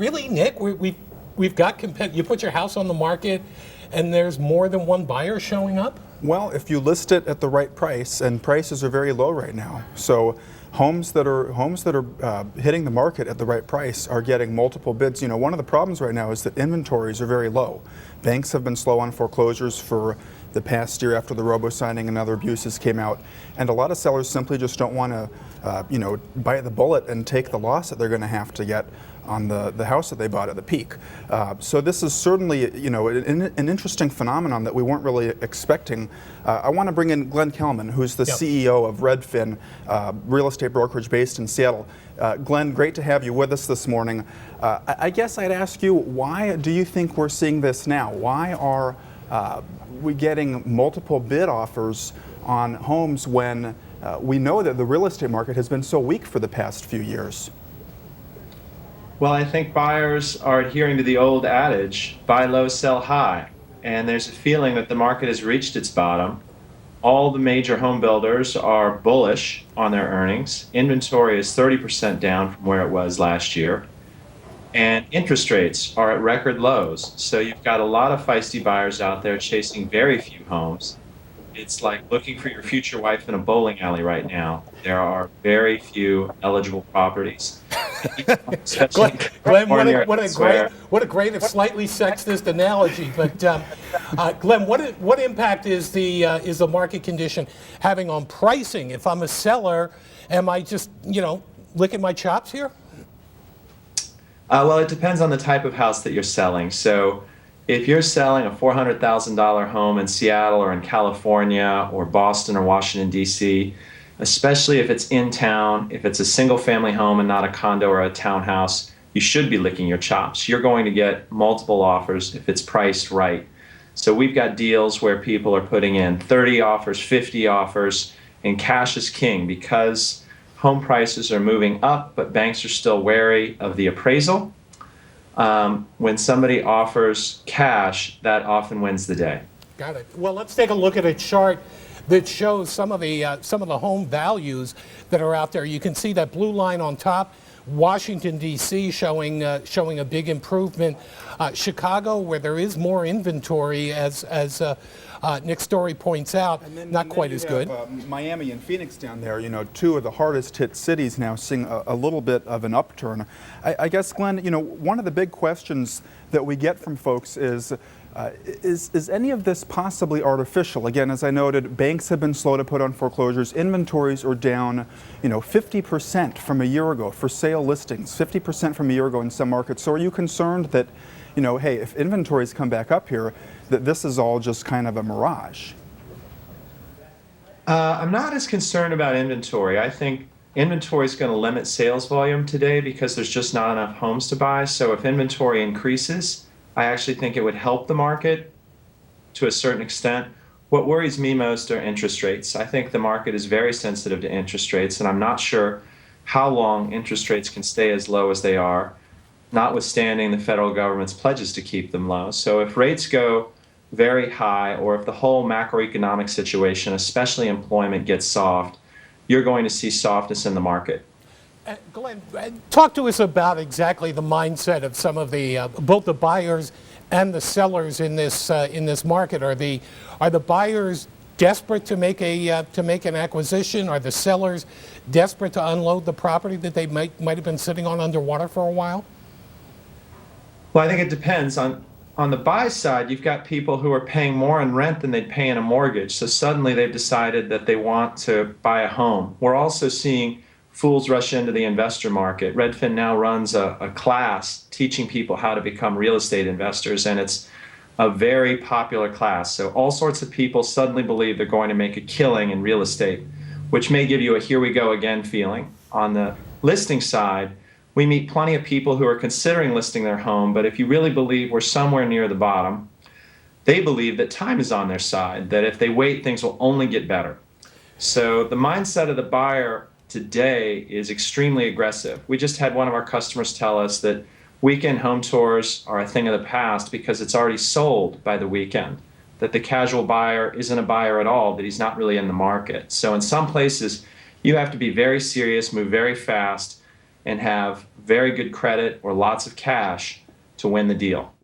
Really, Nick? We've got you put your house on the market, and there's more than one buyer showing up? Well, if you list it at the right price, and prices are very low right now, so homes that are hitting the market at the right price are getting multiple bids. You know, one of the problems right now is that inventories are very low. Banks have been slow on foreclosures for the past year after the robo-signing and other abuses came out, and a lot of sellers simply just don't want to, bite the bullet and take the loss that they're going to have to get on the house that they bought at the peak. So this is certainly, an interesting phenomenon that we weren't really expecting. I want to bring in Glenn Kelman, who's the CEO of Redfin, real estate brokerage based in Seattle. Glenn, great to have you with us this morning. I guess I'd ask you, why do you think we're seeing this now? Why are we getting multiple bid offers on homes when we know that the real estate market has been so weak for the past few years? Well, I think buyers are adhering to the old adage, buy low, sell high. And there's a feeling that the market has reached its bottom. All the major home builders are bullish on their earnings. Inventory is 30% down from where it was last year. And interest rates are at record lows. So you've got a lot of feisty buyers out there chasing very few homes. It's like looking for your future wife in a bowling alley right now. There are very few eligible properties. Glenn, what a great if slightly sexist analogy. But Glenn, what impact is the market condition having on pricing? If I'm a seller, am I just licking my chops here? Well, it depends on the type of house that you're selling. So if you're selling a $400,000 home in Seattle or in California or Boston or Washington, D.C., especially if it's in town, if it's a single family home and not a condo or a townhouse, you should be licking your chops. You're going to get multiple offers if it's priced right. So we've got deals where people are putting in 30 offers, 50 offers, and cash is king because home prices are moving up, but banks are still wary of the appraisal. When somebody offers cash, that often wins the day. Got it. Well, let's take a look at a chart that shows some of the home values that are out there. You can see that blue line on top. Washington, D.C. showing a big improvement. Chicago, where there is more inventory, as Nick Story points out, not quite as good. Miami and Phoenix down there, two of the hardest hit cities now seeing a little bit of an upturn. I guess, Glenn, one of the big questions that we get from folks is any of this possibly artificial? Again, as I noted, banks have been slow to put on foreclosures. Inventories are down, 50% from a year ago for sale listings, 50% from a year ago in some markets. So are you concerned that, hey, if inventories come back up here, that this is all just kind of a mirage? I'm not as concerned about inventory. I think inventory is going to limit sales volume today because there's just not enough homes to buy. So if inventory increases, I actually think it would help the market to a certain extent. What worries me most are interest rates. I think the market is very sensitive to interest rates, and I'm not sure how long interest rates can stay as low as they are, notwithstanding the federal government's pledges to keep them low. So if rates go very high, or if the whole macroeconomic situation, especially employment, gets soft, you're going to see softness in the market. Glenn, talk to us about exactly the mindset of some of the both the buyers and the sellers in this market. Are the buyers desperate to make an acquisition? Are the sellers desperate to unload the property that they might have been sitting on underwater for a while? Well, I think it depends. On the buy side, you've got people who are paying more in rent than they'd pay in a mortgage. So suddenly they've decided that they want to buy a home. We're also seeing fools rush into the investor market. Redfin now runs a class teaching people how to become real estate investors, and it's a very popular class. So all sorts of people suddenly believe they're going to make a killing in real estate, which may give you a here we go again feeling. On the listing side, we meet plenty of people who are considering listing their home, but if you really believe we're somewhere near the bottom, they believe that time is on their side, that if they wait, things will only get better. So the mindset of the buyer today is extremely aggressive. We just had one of our customers tell us that weekend home tours are a thing of the past because it's already sold by the weekend, that the casual buyer isn't a buyer at all, that he's not really in the market. So in some places, you have to be very serious, move very fast, and have very good credit or lots of cash to win the deal.